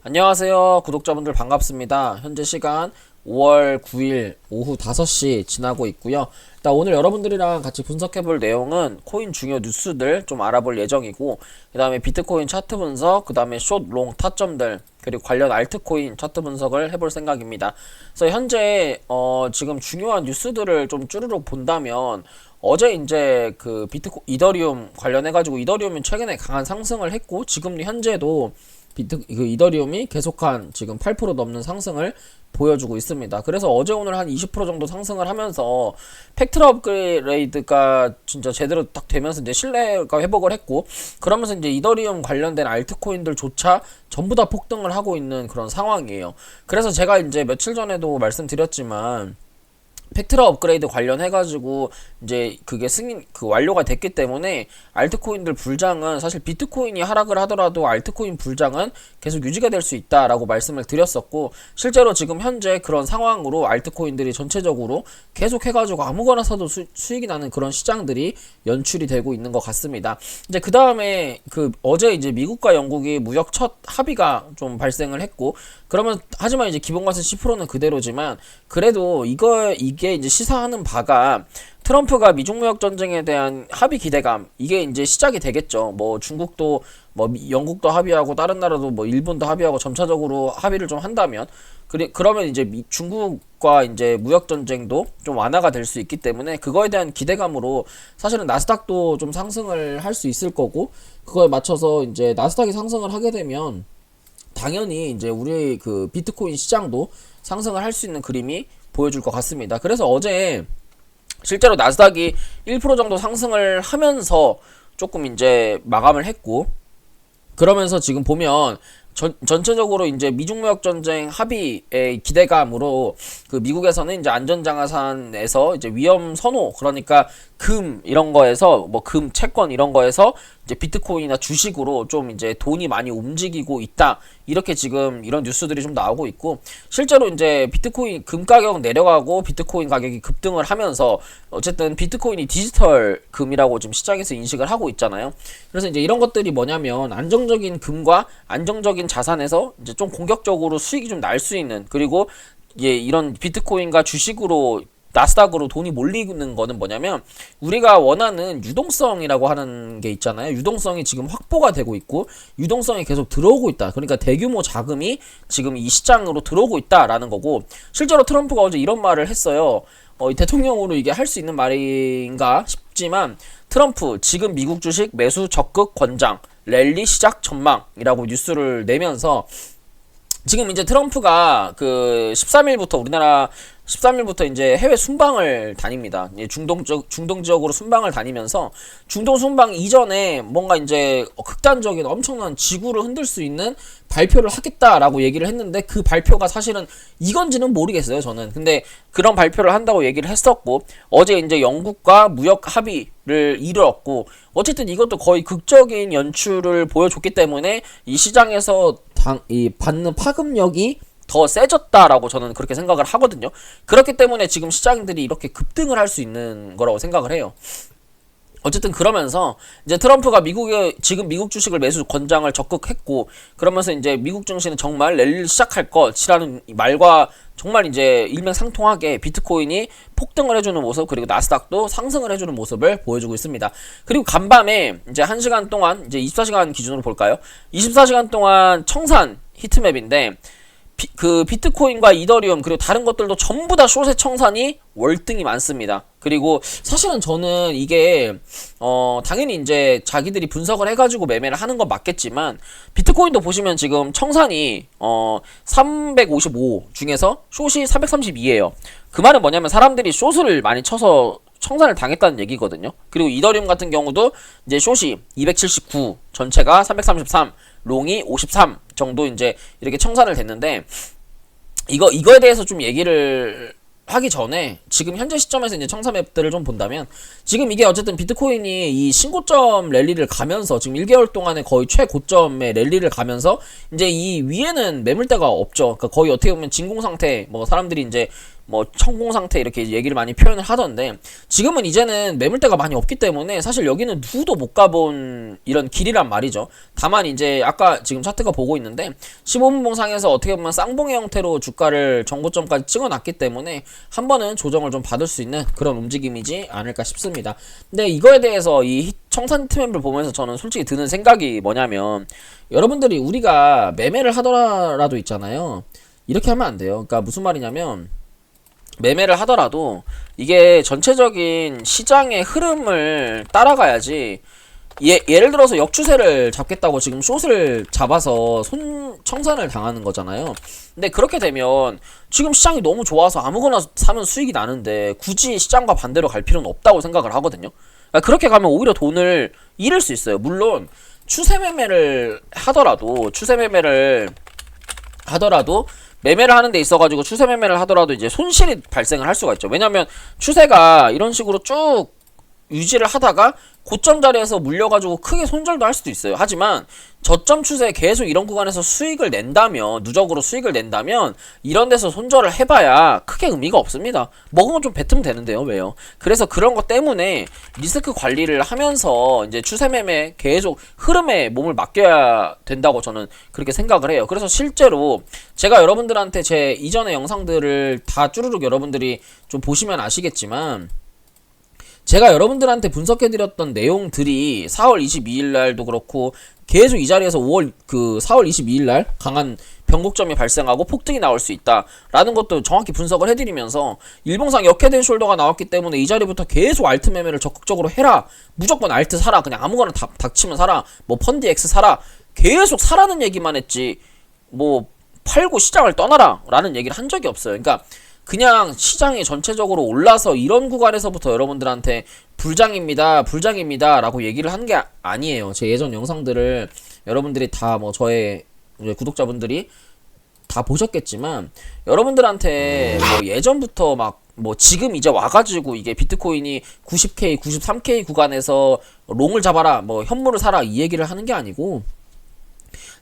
안녕하세요. 구독자분들 반갑습니다. 현재 시간 5월 9일 오후 5시 지나고 있고요. 일단 오늘 여러분들이랑 같이 분석해볼 내용은 코인 중요 뉴스들 좀 알아볼 예정이고, 그 다음에 비트코인 차트 분석, 그 다음에 숏, 롱 타점들, 그리고 관련 알트코인 차트 분석을 해볼 생각입니다. 그래서 현재 지금 중요한 뉴스들을 좀 쭈르륵 본다면, 어제 이제 그 이더리움 관련해가지고 이더리움이 최근에 강한 상승을 했고, 지금 현재도 이더리움이 계속한 지금 8% 넘는 상승을 보여주고 있습니다. 그래서 어제 오늘 한 20% 정도 상승을 하면서 팩트라 업그레이드가 진짜 제대로 딱 되면서 이제 신뢰가 회복을 했고, 그러면서 이제 이더리움 관련된 알트코인들조차 전부 다 폭등을 하고 있는 그런 상황이에요. 그래서 제가 이제 며칠 전에도 말씀드렸지만, 팩트라 업그레이드 관련해가지고 이제 그게 완료가 됐기 때문에 알트코인들 불장은, 사실 비트코인이 하락을 하더라도 알트코인 불장은 계속 유지가 될 수 있다라고 말씀을 드렸었고, 실제로 지금 현재 그런 상황으로 알트코인들이 전체적으로 계속 해가지고 아무거나 사도 수익이 나는 그런 시장들이 연출이 되고 있는 것 같습니다. 이제 그 다음에 어제 이제 미국과 영국이 무역 첫 합의가 좀 발생을 했고, 그러면 하지만 이제 기본과세 10%는 그대로지만, 그래도 이게 이제 시사하는 바가 트럼프가 미중 무역 전쟁에 대한 합의 기대감, 이게 이제 시작이 되겠죠. 뭐 중국도 영국도 합의하고 다른 나라도 일본도 합의하고 점차적으로 합의를 좀 한다면, 그러면 이제 중국과 이제 무역 전쟁도 좀 완화가 될 수 있기 때문에, 그거에 대한 기대감으로 사실은 나스닥도 좀 상승을 할 수 있을 거고, 그거에 맞춰서 이제 나스닥이 상승을 하게 되면 당연히 이제 우리 그 비트코인 시장도 상승을 할 수 있는 그림이 보여줄 것 같습니다. 그래서 어제 실제로 나스닥이 1% 정도 상승을 하면서 조금 이제 마감을 했고, 그러면서 지금 보면 전체적으로 이제 미중무역 전쟁 합의의 기대감으로 그 미국에서는 이제 안전장화산에서 이제 위험 선호, 그러니까 금 이런 거에서 금 채권 이런 거에서 이제 비트코인이나 주식으로 좀 이제 돈이 많이 움직이고 있다, 이렇게 지금 이런 뉴스들이 좀 나오고 있고, 실제로 이제 비트코인 금 가격 내려가고 비트코인 가격이 급등을 하면서 어쨌든 비트코인이 디지털 금이라고 지금 시장에서 인식을 하고 있잖아요. 그래서 이제 이런 것들이 뭐냐면, 안정적인 금과 안정적인 자산에서 이제 좀 공격적으로 수익이 좀 날 수 있는, 그리고 이런 비트코인과 주식으로 나스닥으로 돈이 몰리는 거는 뭐냐면, 우리가 원하는 유동성이라고 하는 게 있잖아요. 유동성이 지금 확보가 되고 있고, 유동성이 계속 들어오고 있다. 그러니까 대규모 자금이 지금 이 시장으로 들어오고 있다라는 거고, 실제로 트럼프가 어제 이런 말을 했어요. 대통령으로 이게 할 수 있는 말인가 싶지만, 트럼프 지금 미국 주식 매수 적극 권장, 랠리 시작 전망이라고 뉴스를 내면서, 지금 이제 트럼프가 13일부터 우리나라 13일부터 이제 해외 순방을 다닙니다. 중동 지역으로 순방을 다니면서, 중동 순방 이전에 뭔가 이제 극단적인 엄청난 지구를 흔들 수 있는 발표를 하겠다라고 얘기를 했는데, 그 발표가 사실은 이건지는 모르겠어요, 저는. 근데 그런 발표를 한다고 얘기를 했었고, 어제 이제 영국과 무역 합의를 이루었고, 어쨌든 이것도 거의 극적인 연출을 보여줬기 때문에 이 시장에서 받는 파급력이 더 세졌다라고 저는 그렇게 생각을 하거든요. 그렇기 때문에 지금 시장들이 이렇게 급등을 할 수 있는 거라고 생각을 해요. 어쨌든 그러면서 이제 트럼프가 지금 미국 주식을 매수 권장을 적극 했고, 그러면서 이제 미국 증시는 정말 랠리를 시작할 것이라는 말과 정말 이제 일맥상통하게 비트코인이 폭등을 해주는 모습, 그리고 나스닥도 상승을 해주는 모습을 보여주고 있습니다. 그리고 간밤에 이제 1시간 동안, 이제 24시간 기준으로 볼까요? 24시간 동안 청산 히트맵인데, 비트코인과 이더리움 그리고 다른 것들도 전부 다 숏의 청산이 월등히 많습니다. 그리고 사실은 저는 이게 당연히 이제 자기들이 분석을 해가지고 매매를 하는 건 맞겠지만, 비트코인도 보시면 지금 청산이 355 중에서 숏이 432예요. 그 말은 뭐냐면, 사람들이 숏을 많이 쳐서 청산을 당했다는 얘기거든요. 그리고 이더리움 같은 경우도 이제 숏이 279, 전체가 333, 롱이 53 정도 이제 이렇게 청산을 됐는데, 이거에 대해서 좀 얘기를 하기 전에, 지금 현재 시점에서 이제 청산 맵들을 좀 본다면, 지금 이게 어쨌든 비트코인이 이 신고점 랠리를 가면서 지금 1개월 동안에 거의 최고점의 랠리를 가면서, 이제 이 위에는 매물대가 없죠. 그러니까 거의 어떻게 보면 진공 상태, 사람들이 이제 뭐 성공 상태 이렇게 얘기를 많이 표현을 하던데, 지금은 이제는 매물대가 많이 없기 때문에 사실 여기는 누구도 못 가본 이런 길이란 말이죠. 다만 이제 아까 지금 차트가 보고 있는데 15분 봉상에서 어떻게 보면 쌍봉의 형태로 주가를 정고점까지 찍어놨기 때문에 한 번은 조정을 좀 받을 수 있는 그런 움직임이지 않을까 싶습니다. 근데 이거에 대해서 이 청산 히트맵을 보면서 저는 솔직히 드는 생각이 뭐냐면, 여러분들이 우리가 매매를 하더라도 있잖아요, 이렇게 하면 안 돼요. 그러니까 무슨 말이냐면, 매매를 하더라도 이게 전체적인 시장의 흐름을 따라가야지. 예를 들어서 역추세를 잡겠다고 지금 숏을 잡아서 청산을 당하는 거잖아요. 근데 그렇게 되면 지금 시장이 너무 좋아서 아무거나 사면 수익이 나는데 굳이 시장과 반대로 갈 필요는 없다고 생각을 하거든요. 그러니까 그렇게 가면 오히려 돈을 잃을 수 있어요. 물론 추세매매를 하더라도 매매를 하는 데 있어가지고 추세 매매를 하더라도 이제 손실이 발생을 할 수가 있죠. 왜냐면 추세가 이런 식으로 쭉 유지를 하다가 고점 자리에서 물려가지고 크게 손절도 할 수도 있어요. 하지만 저점 추세에 계속 이런 구간에서 수익을 낸다면, 누적으로 수익을 낸다면 이런 데서 손절을 해봐야 크게 의미가 없습니다. 먹은 건 좀 뱉으면 되는데요. 왜요? 그래서 그런 것 때문에 리스크 관리를 하면서 이제 추세 매매 계속 흐름에 몸을 맡겨야 된다고 저는 그렇게 생각을 해요. 그래서 실제로 제가 여러분들한테 제 이전의 영상들을 다 쭈루룩 여러분들이 좀 보시면 아시겠지만, 제가 여러분들한테 분석해드렸던 내용들이 4월 22일 날도 그렇고 계속 이 자리에서 4월 22일 날 강한 변곡점이 발생하고 폭등이 나올 수 있다 라는 것도 정확히 분석을 해드리면서, 일봉상 역회된 숄더가 나왔기 때문에 이 자리부터 계속 알트 매매를 적극적으로 해라, 무조건 알트 사라, 그냥 아무거나 닥치면 사라, 뭐 펀드 X 사라, 계속 사라는 얘기만 했지 뭐 팔고 시장을 떠나라 라는 얘기를 한 적이 없어요. 그러니까 그냥 시장이 전체적으로 올라서 이런 구간에서부터 여러분들한테 불장입니다 라고 얘기를 한 게 아니에요. 제 예전 영상들을 여러분들이 다 뭐 저의 구독자분들이 다 보셨겠지만, 여러분들한테 뭐 예전부터 막 뭐 지금 이제 와가지고 이게 비트코인이 90K, 93K 구간에서 롱을 잡아라, 뭐 현물을 사라 이 얘기를 하는 게 아니고,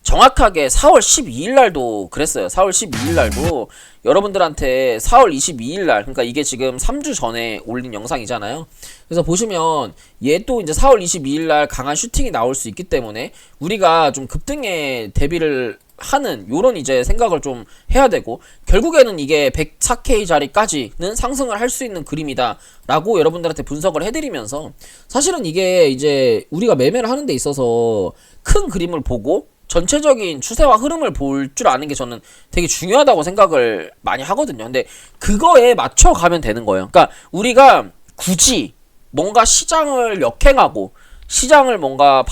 정확하게 4월 12일 날도 그랬어요. 4월 12일 날도 여러분들한테 4월 22일 날, 그러니까 이게 지금 3주 전에 올린 영상이잖아요. 그래서 보시면 얘 또 이제 4월 22일 날 강한 슈팅이 나올 수 있기 때문에 우리가 좀 급등에 대비를 하는 요런 이제 생각을 좀 해야 되고, 결국에는 이게 104K 자리까지는 상승을 할 수 있는 그림이다 라고 여러분들한테 분석을 해드리면서, 사실은 이게 이제 우리가 매매를 하는 데 있어서 큰 그림을 보고 전체적인 추세와 흐름을 볼 줄 아는 게 저는 되게 중요하다고 생각을 많이 하거든요. 근데 그거에 맞춰 가면 되는 거예요. 그러니까 우리가 굳이 뭔가 시장을 역행하고 시장을 뭔가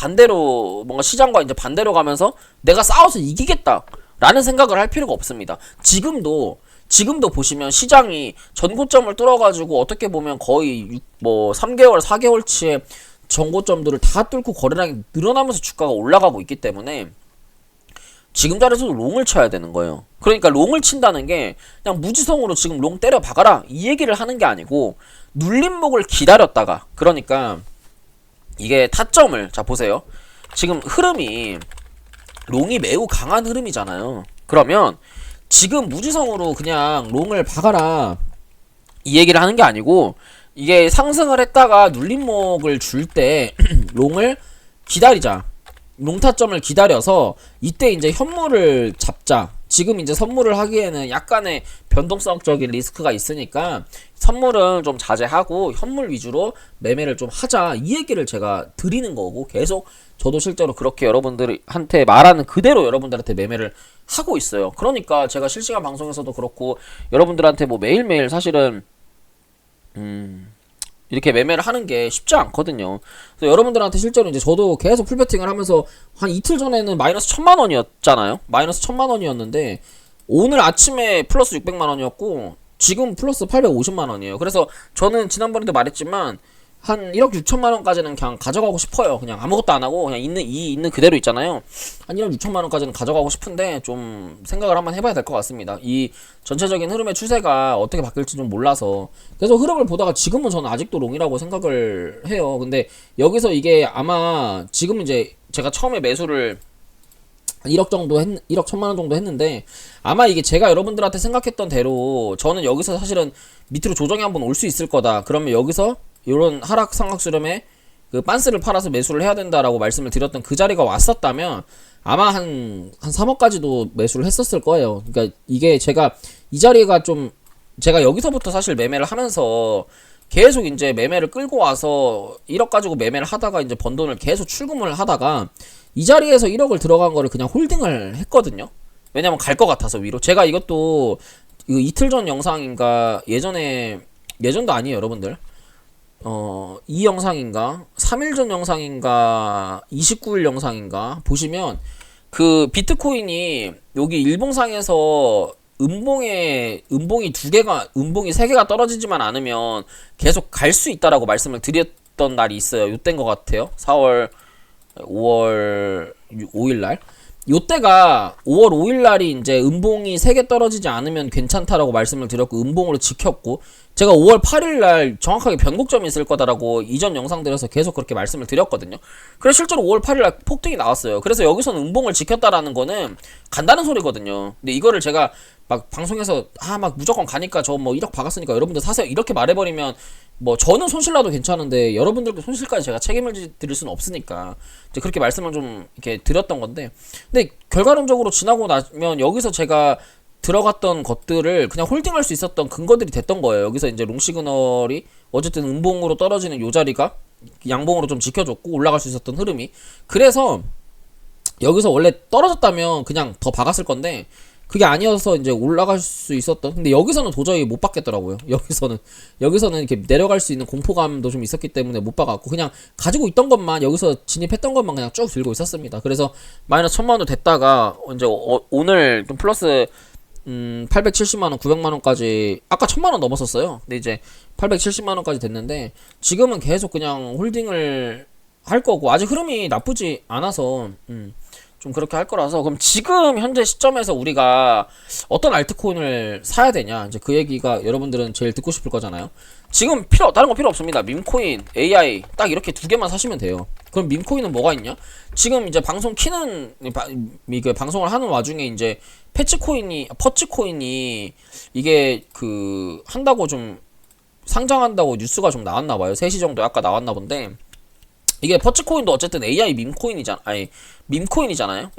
시장과 이제 반대로 가면서 내가 싸워서 이기겠다 라는 생각을 할 필요가 없습니다. 지금도 보시면 시장이 전고점을 뚫어가지고 어떻게 보면 거의 3개월, 4개월치의 전고점들을 다 뚫고 거래량이 늘어나면서 주가가 올라가고 있기 때문에 지금 자리에서도 롱을 쳐야 되는 거예요. 그러니까 롱을 친다는 게 그냥 무지성으로 지금 롱 때려 박아라 이 얘기를 하는 게 아니고, 눌림목을 기다렸다가, 그러니까 이게 타점을, 자 보세요. 지금 흐름이 롱이 매우 강한 흐름이잖아요. 그러면 지금 무지성으로 그냥 롱을 박아라 이 얘기를 하는 게 아니고, 이게 상승을 했다가 눌림목을 줄 때 롱을 기다리자, 롱타점을 기다려서 이때 이제 현물을 잡자. 지금 이제 선물을 하기에는 약간의 변동성적인 리스크가 있으니까 선물은 좀 자제하고 현물 위주로 매매를 좀 하자 이 얘기를 제가 드리는 거고, 계속 저도 실제로 그렇게 여러분들한테 말하는 그대로 여러분들한테 매매를 하고 있어요. 그러니까 제가 실시간 방송에서도 그렇고 여러분들한테 뭐 매일매일 사실은 이렇게 매매를 하는 게 쉽지 않거든요. 그래서 여러분들한테 실제로 이제 저도 계속 풀베팅을 하면서 한 이틀 전에는 마이너스 1000만원이었잖아요. 마이너스 1000만원이었는데 오늘 아침에 플러스 600만원이었고 지금 플러스 850만원이에요. 그래서 저는 지난번에도 말했지만 한 1억 6천만원까지는 그냥 가져가고 싶어요. 그냥 아무것도 안 하고 그냥 있는 그대로 있잖아요. 한 1억 6천만원까지는 가져가고 싶은데 좀 생각을 한번 해봐야 될 것 같습니다. 이 전체적인 흐름의 추세가 어떻게 바뀔지 좀 몰라서 계속 흐름을 보다가 지금은 저는 아직도 롱이라고 생각을 해요. 근데 여기서 이게 아마 지금 이제 제가 처음에 매수를 1억 정도 1억 1천만원 정도 했는데, 아마 이게 제가 여러분들한테 생각했던 대로 저는 여기서 사실은 밑으로 조정이 한번 올 수 있을 거다. 그러면 여기서 이런 하락 상각 수렴에 그 빤스를 팔아서 매수를 해야 된다라고 말씀을 드렸던 그 자리가 왔었다면 아마 한 3억까지도 매수를 했었을 거예요. 그러니까 이게 제가 이 자리가 좀, 제가 여기서부터 사실 매매를 하면서 계속 이제 매매를 끌고 와서 1억 가지고 매매를 하다가 이제 번 돈을 계속 출금을 하다가 이 자리에서 1억을 들어간 거를 그냥 홀딩을 했거든요. 왜냐면 갈 것 같아서 위로. 제가 이것도 이틀 전 영상인가, 예전도 아니에요, 여러분들. 이 영상인가, 3일 전 영상인가, 29일 영상인가 보시면 그 비트코인이 여기 일봉상에서 음봉이 음봉이 세 개가 떨어지지만 않으면 계속 갈 수 있다라고 말씀을 드렸던 날이 있어요. 요때인 것 같아요. 5월 5일 날. 요때가 5월 5일 날이 이제 음봉이 3개 떨어지지 않으면 괜찮다라고 말씀을 드렸고, 음봉으로 지켰고, 제가 5월 8일 날 정확하게 변곡점이 있을 거다라고 이전 영상들에서 계속 그렇게 말씀을 드렸거든요. 그래서 실제로 5월 8일 날 폭등이 나왔어요. 그래서 여기서는 음봉을 지켰다라는 거는 간다는 소리거든요. 근데 이거를 제가 막 방송에서 막 무조건 가니까 저 뭐 1억 박았으니까 여러분들 사세요 이렇게 말해버리면 뭐 저는 손실나도 괜찮은데 여러분들도 손실까지 제가 책임을 드릴 수는 없으니까 이제 그렇게 말씀을 좀 이렇게 드렸던 건데, 근데 결과론적으로 지나고 나면 여기서 제가 들어갔던 것들을 그냥 홀딩할 수 있었던 근거들이 됐던 거예요. 여기서 이제 롱 시그널이 어쨌든 음봉으로 떨어지는 요 자리가 양봉으로 좀 지켜줬고 올라갈 수 있었던 흐름이, 그래서 여기서 원래 떨어졌다면 그냥 더 박았을 건데 그게 아니어서 이제 올라갈 수 있었던, 근데 여기서는 도저히 못 받겠더라고요. 여기서는 이렇게 내려갈 수 있는 공포감도 좀 있었기 때문에 못 박았고, 그냥 가지고 있던 것만, 여기서 진입했던 것만 그냥 쭉 들고 있었습니다. 그래서 마이너스 1000만원 됐다가 이제 오늘 좀 플러스 870만원 900만원까지, 아까 1000만원 넘었었어요. 근데 이제 870만원까지 됐는데 지금은 계속 그냥 홀딩을 할 거고, 아직 흐름이 나쁘지 않아서 좀 그렇게 할 거라서. 그럼 지금 현재 시점에서 우리가 어떤 알트코인을 사야 되냐, 이제 그 얘기가 여러분들은 제일 듣고 싶을 거잖아요. 지금 다른 거 필요 없습니다. 밈코인, AI 딱 이렇게 두 개만 사시면 돼요. 그럼 밈코인은 뭐가 있냐? 지금 이제 방송을 하는 와중에 이제 퍼치코인이 이게 한다고 좀 상장한다고 뉴스가 좀 나왔나 봐요. 3시 정도 아까 나왔나 본데, 이게 퍼치코인도 어쨌든 AI 밈코인이잖아요.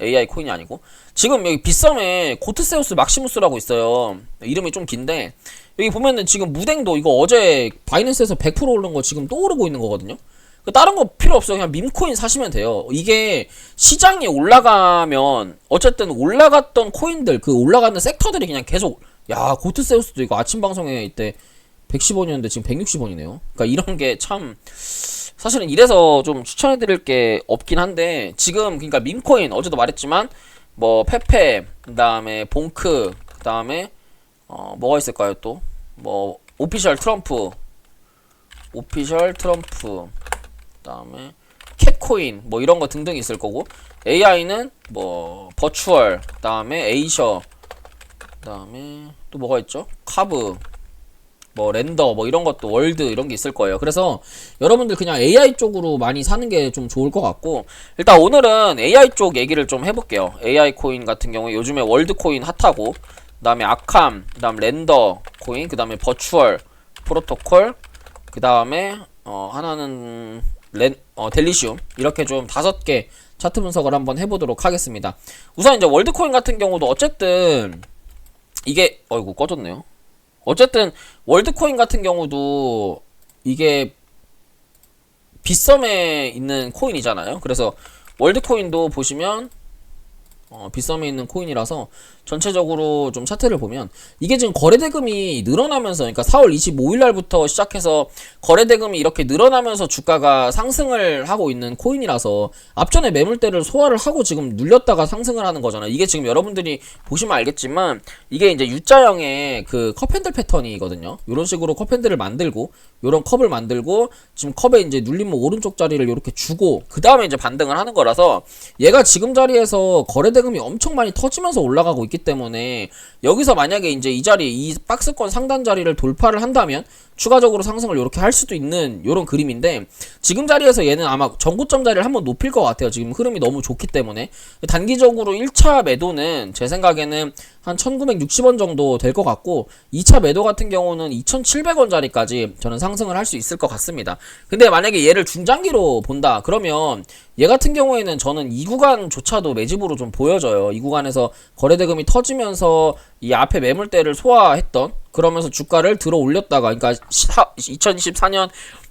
AI 코인이 아니고. 지금 여기 빗썸에 고트세우스 막시무스라고 있어요. 이름이 좀 긴데, 여기 보면은 지금 무댕도 이거 어제 바이낸스에서 100% 오른 거 지금 또 오르고 있는 거거든요. 다른 거 필요 없어요. 그냥 밈코인 사시면 돼요. 이게 시장이 올라가면 어쨌든 올라갔던 코인들, 그 올라가는 섹터들이 그냥 계속, 고트세우스도 이거 아침 방송에 이때 110원이었는데 지금 160원이네요. 그러니까 이런 게 참, 사실은 이래서 좀 추천해드릴 게 없긴 한데, 지금 그러니까 밈코인 어제도 말했지만 뭐 페페, 그 다음에 봉크, 그 다음에 뭐가 있을까요? 또 뭐 오피셜 트럼프, 그 다음에 캣코인 뭐 이런 거 등등 있을 거고, AI는 뭐 버추얼, 그 다음에 에이셔, 그 다음에 또 뭐가 있죠? 카브, 뭐 렌더, 뭐 이런 것도, 월드 이런 게 있을 거예요. 그래서 여러분들 그냥 AI 쪽으로 많이 사는 게 좀 좋을 것 같고, 일단 오늘은 AI 쪽 얘기를 좀 해볼게요. AI 코인 같은 경우에 요즘에 월드 코인 핫하고, 그 다음에 아캄, 그 다음 렌더 코인, 그 다음에 버추얼 프로토콜, 그 다음에 하나는 델리시움, 이렇게 좀 5개 차트 분석을 한번 해보도록 하겠습니다. 우선 이제 월드 코인 같은 경우도 어쨌든 이게 꺼졌네요. 어쨌든 월드코인 같은 경우도 이게 빗썸에 있는 코인이잖아요. 그래서 월드코인도 보시면 빗썸에 있는 코인이라서 전체적으로 좀 차트를 보면 이게 지금 거래대금이 늘어나면서, 그러니까 4월 25일 날부터 시작해서 거래대금이 이렇게 늘어나면서 주가가 상승을 하고 있는 코인이라서 앞전에 매물대를 소화를 하고 지금 눌렸다가 상승을 하는 거잖아요. 이게 지금 여러분들이 보시면 알겠지만 이게 이제 U자형의 그 컵핸들 패턴이거든요. 이런 식으로 컵핸들을 만들고, 요런 컵을 만들고, 지금 컵에 이제 눌리면 오른쪽 자리를 이렇게 주고 그 다음에 이제 반등을 하는 거라서, 얘가 지금 자리에서 거래대금이 엄청 많이 터지면서 올라가고 있기 때문에 여기서 만약에 이제 이 자리, 이 박스권 상단 자리를 돌파를 한다면 추가적으로 상승을 이렇게 할 수도 있는 이런 그림인데, 지금 자리에서 얘는 아마 전고점 자리를 한번 높일 것 같아요. 지금 흐름이 너무 좋기 때문에. 단기적으로 1차 매도는 제 생각에는 한 1960원 정도 될 것 같고, 2차 매도 같은 경우는 2700원 자리까지 저는 상승을 할 수 있을 것 같습니다. 근데 만약에 얘를 중장기로 본다 그러면 얘 같은 경우에는 저는 이 구간조차도 매집으로 좀 보여져요. 이 구간에서 거래대금이 터지면서 이 앞에 매물대를 소화했던, 그러면서 주가를 들어 올렸다가, 그러니까 2024년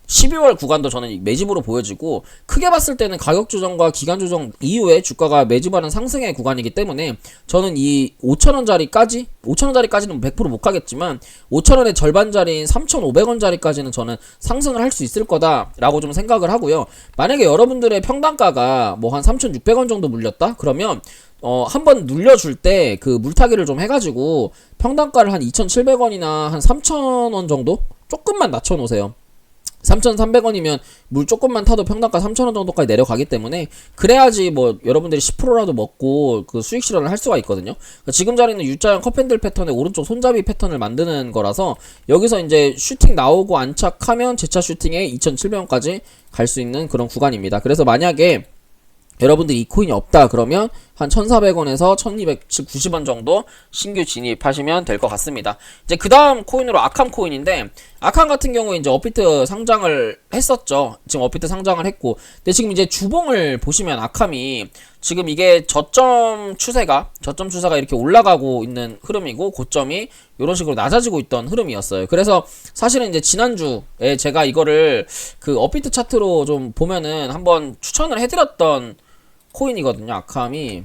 12월 구간도 저는 매집으로 보여지고, 크게 봤을 때는 가격 조정과 기간 조정 이후에 주가가 매집하는 상승의 구간이기 때문에 저는 이 5,000원짜리까지, 5,000원짜리까지는 100% 못 가겠지만 5,000원의 절반짜리인 3,500원짜리까지는 저는 상승을 할 수 있을 거다라고 좀 생각을 하고요. 만약에 여러분들의 평단가가 뭐 한 3,600원 정도 물렸다? 그러면 한번 눌려줄 때 그 물타기를 좀 해가지고 평단가를 한 2,700원이나 한 3,000원 정도? 조금만 낮춰놓으세요. 3,300원이면 물 조금만 타도 평단가 3,000원 정도까지 내려가기 때문에, 그래야지 뭐 여러분들이 10%라도 먹고 그 수익 실현을 할 수가 있거든요. 그러니까 지금 자리는 U자형 컵핸들 패턴의 오른쪽 손잡이 패턴을 만드는 거라서, 여기서 이제 슈팅 나오고 안착하면 재차 슈팅에 2,700원까지 갈 수 있는 그런 구간입니다. 그래서 만약에 여러분들이 이 코인이 없다 그러면 한 1,400원에서 1,290원 정도 신규 진입하시면 될 것 같습니다. 이제 그 다음 코인으로 아캄 코인인데, 아캄 같은 경우에 이제 업비트 상장을 했었죠. 지금 업비트 상장을 했고, 근데 지금 이제 주봉을 보시면 아캄이 지금 이게 저점 추세가 이렇게 올라가고 있는 흐름이고, 고점이 이런 식으로 낮아지고 있던 흐름이었어요. 그래서 사실은 이제 지난주에 제가 이거를 그 업비트 차트로 좀 보면은 한번 추천을 해드렸던 코인이거든요. 아캄이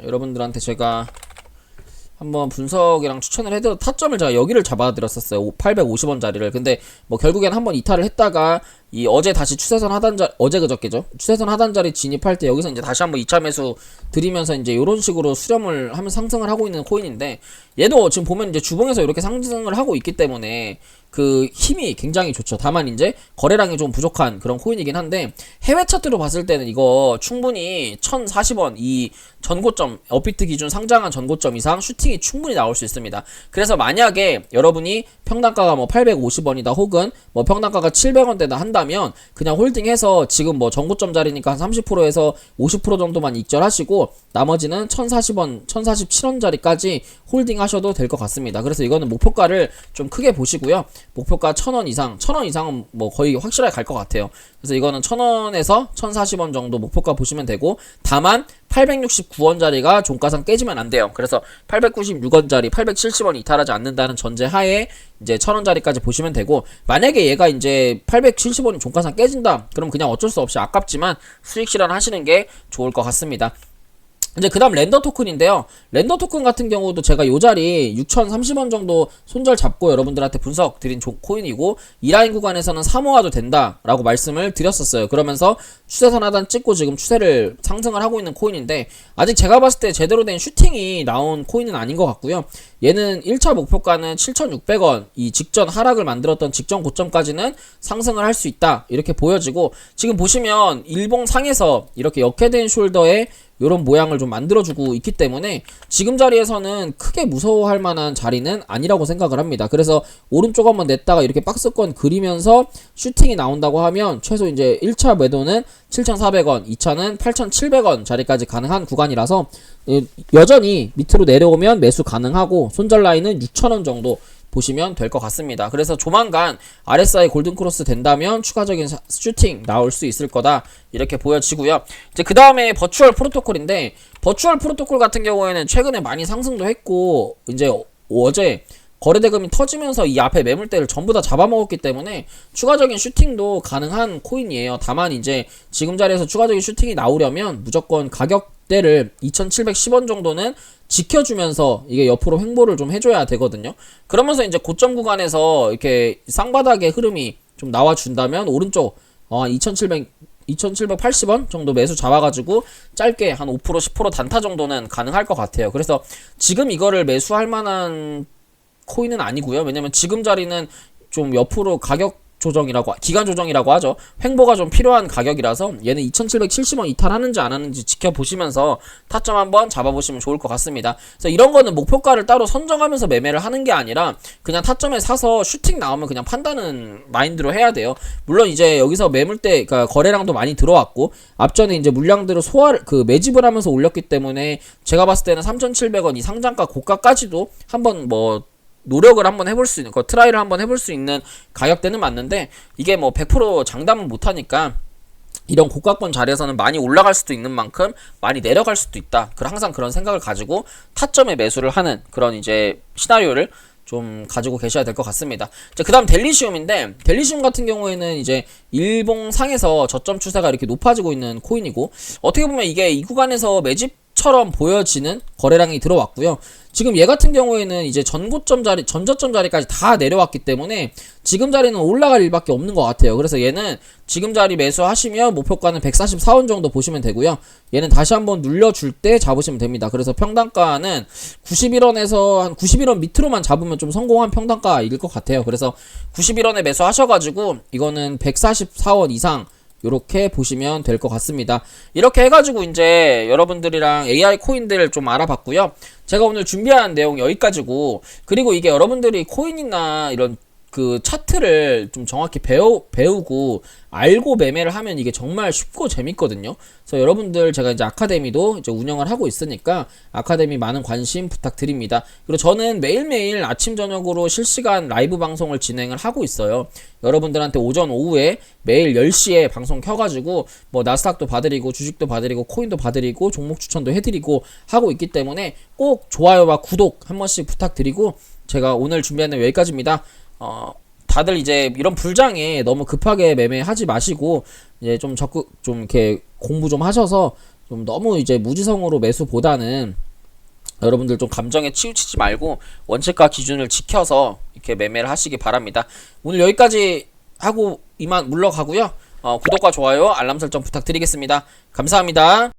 여러분들한테 제가 한번 분석이랑 추천을 해드려, 타점을 제가 여기를 잡아드렸었어요. 850원 자리를. 근데 뭐 결국엔 한번 이탈을 했다가 이 어제 다시 추세선 하단 자리, 어제 그저께죠, 추세선 하단 자리 진입할 때 여기서 이제 다시 한번 2차 매수 드리면서 이제 이런 식으로 수렴을 하면 상승을 하고 있는 코인인데, 얘도 지금 보면 이제 주봉에서 이렇게 상승을 하고 있기 때문에 그 힘이 굉장히 좋죠. 다만 이제 거래량이 좀 부족한 그런 코인이긴 한데, 해외 차트로 봤을 때는 이거 충분히 1,040원 이 전고점, 업비트 기준 상장한 전고점 이상 슈팅이 충분히 나올 수 있습니다. 그래서 만약에 여러분이 평단가가 뭐 850원이다 혹은 뭐 평단가가 700원대다 한다면 그냥 홀딩해서 지금 뭐 전고점 자리니까 한 30%에서 50% 정도만 익절하시고 나머지는 1,040원, 1,047원 자리까지 홀딩 하셔도 될 것 같습니다. 그래서 이거는 목표가를 좀 크게 보시고요. 목표가 1,000원 이상, 1,000원 이상은 뭐 거의 확실하게 갈 것 같아요. 그래서 이거는 1,000원에서 1,040원 정도 목표가 보시면 되고, 다만 869원짜리가 종가상 깨지면 안 돼요. 그래서 896원짜리, 870원 이탈하지 않는다는 전제 하에 이제 1,000원짜리까지 보시면 되고, 만약에 얘가 이제 870원이 종가상 깨진다 그럼 그냥 어쩔 수 없이 아깝지만 수익 실현 하시는 게 좋을 것 같습니다. 이제 그 다음 렌더 토큰인데요. 렌더 토큰 같은 경우도 제가 요 자리 6,030원 정도 손절 잡고 여러분들한테 분석 드린 코인이고, 이 라인 구간에서는 사모아도 된다라고 말씀을 드렸었어요. 그러면서 추세선 하단 찍고 지금 추세를 상승을 하고 있는 코인인데, 아직 제가 봤을 때 제대로 된 슈팅이 나온 코인은 아닌 것 같고요. 얘는 1차 목표가는 7,600원, 이 직전 하락을 만들었던 직전 고점까지는 상승을 할 수 있다 이렇게 보여지고, 지금 보시면 일봉상에서 이렇게 역헤드앤 숄더에 요런 모양을 좀 만들어주고 있기 때문에 지금 자리에서는 크게 무서워할 만한 자리는 아니라고 생각을 합니다. 그래서 오른쪽 한번 냈다가 이렇게 박스권 그리면서 슈팅이 나온다고 하면 최소 이제 1차 매도는 7,400원, 2차는 8,700원 자리까지 가능한 구간이라서 여전히 밑으로 내려오면 매수 가능하고, 손절 라인은 6,000원 정도 보시면 될 것 같습니다. 그래서 조만간 RSI 골든크로스 된다면 추가적인 슈팅 나올 수 있을 거다 이렇게 보여지고요. 이제 그 다음에 버추얼 프로토콜인데, 버추얼 프로토콜 같은 경우에는 최근에 많이 상승도 했고, 이제 어제 거래대금이 터지면서 이 앞에 매물대를 전부 다 잡아먹었기 때문에 추가적인 슈팅도 가능한 코인이에요. 다만 이제 지금 자리에서 추가적인 슈팅이 나오려면 무조건 가격대를 2,710원 정도는 지켜주면서 이게 옆으로 횡보를 좀 해줘야 되거든요. 그러면서 이제 고점 구간에서 이렇게 쌍바닥의 흐름이 좀 나와준다면 오른쪽 2,780원 정도 매수 잡아가지고 짧게 한 5% 10% 단타 정도는 가능할 것 같아요. 그래서 지금 이거를 매수할 만한 코인은 아니고요. 왜냐면 지금 자리는 좀 옆으로 가격 기간 조정이라고 하죠. 횡보가 좀 필요한 가격이라서 얘는 2770원 이탈하는지 안 하는지 지켜보시면서 타점 한번 잡아보시면 좋을 것 같습니다. 그래서 이런 거는 목표가를 따로 선정하면서 매매를 하는 게 아니라 그냥 타점에 사서 슈팅 나오면 그냥 판단은 마인드로 해야 돼요. 물론 이제 여기서 매물대, 그러니까 거래량도 많이 들어왔고 앞전에 이제 물량들을 매집을 하면서 올렸기 때문에 제가 봤을 때는 3,700원 이 상장가 고가까지도 한번 노력을 한번 해볼 수 있는, 트라이를 한번 해볼 수 있는 가격대는 맞는데, 이게 100% 장담은 못하니까, 이런 고가권 자리에서는 많이 올라갈 수도 있는 만큼 많이 내려갈 수도 있다. 항상 그런 생각을 가지고 타점에 매수를 하는 그런 이제 시나리오를 좀 가지고 계셔야 될 것 같습니다. 그 다음 델리시움인데, 델리시움 같은 경우에는 이제 일봉상에서 저점 추세가 이렇게 높아지고 있는 코인이고, 어떻게 보면 이게 이 구간에서 매집처럼 보여지는 거래량이 들어왔고요. 지금 얘 같은 경우에는 이제 전저점 자리까지 다 내려왔기 때문에 지금 자리는 올라갈 일밖에 없는 것 같아요. 그래서 얘는 지금 자리 매수하시면 목표가는 144원 정도 보시면 되고요. 얘는 다시 한번 눌려줄 때 잡으시면 됩니다. 그래서 평단가는 91원에서 한 91원 밑으로만 잡으면 좀 성공한 평단가일 것 같아요. 그래서 91원에 매수하셔가지고 이거는 144원 이상 요렇게 보시면 될 것 같습니다. 이렇게 해가지고 이제 여러분들이랑 AI 코인들을 좀 알아봤고요. 제가 오늘 준비한 내용 여기까지고, 그리고 이게 여러분들이 코인이나 이런 차트를 좀 정확히 배우고 알고 매매를 하면 이게 정말 쉽고 재밌거든요. 그래서 여러분들 제가 이제 아카데미도 이제 운영을 하고 있으니까 아카데미 많은 관심 부탁드립니다. 그리고 저는 매일매일 아침 저녁으로 실시간 라이브 방송을 진행을 하고 있어요. 여러분들한테 오전 오후에 매일 10시에 방송 켜가지고 나스닥도 봐드리고 주식도 봐드리고 코인도 봐드리고 종목 추천도 해드리고 하고 있기 때문에 꼭 좋아요와 구독 한 번씩 부탁드리고, 제가 오늘 준비한 내용 여기까지입니다. 다들 이제 이런 불장에 너무 급하게 매매하지 마시고 이제 좀 이렇게 공부 좀 하셔서 좀 너무 이제 무지성으로 매수보다는 여러분들 좀 감정에 치우치지 말고 원칙과 기준을 지켜서 이렇게 매매를 하시기 바랍니다. 오늘 여기까지 하고 이만 물러가고요. 구독과 좋아요, 알람 설정 부탁드리겠습니다. 감사합니다.